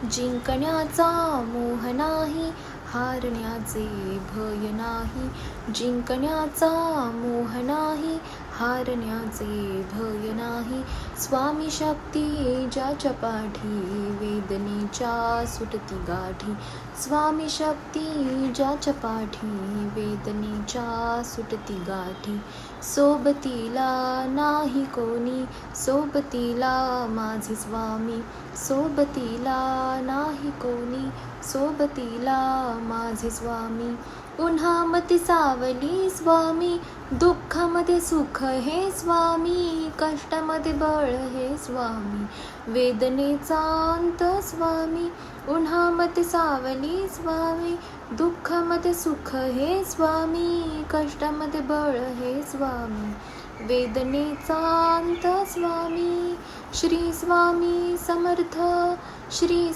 जिंकण्याचा मोह नाही, हारण्याचे भय नाही. जिंकण्याचा मोह नाही, हारण्याचे भय नाही. स्वामी शक्ती ज्याच्या पाठी, वेदनेच्या सुटती गाठी. स्वामी शक्ती ज्याच्या पाठी, वेदनेच्या सुटती गाठी. सोबतीला नाही कोणी, सोबतीला माझे स्वामी. सोबतीला नाही कोणी, सोबतीला माझे स्वामी. उन्हामध्ये सावली स्वामी, दुःखामध्ये सुख हे स्वामी. कष्टामध्ये बळ हे स्वामी, वेदनेचा अंत स्वामी. उन्हामध्ये सावली स्वामी, दुःखामध्ये सुख हे स्वामी. कष्टामध्ये बळ हे स्वामी, वेदनेचा अंत स्वामी. श्री स्वामी समर्थ, श्री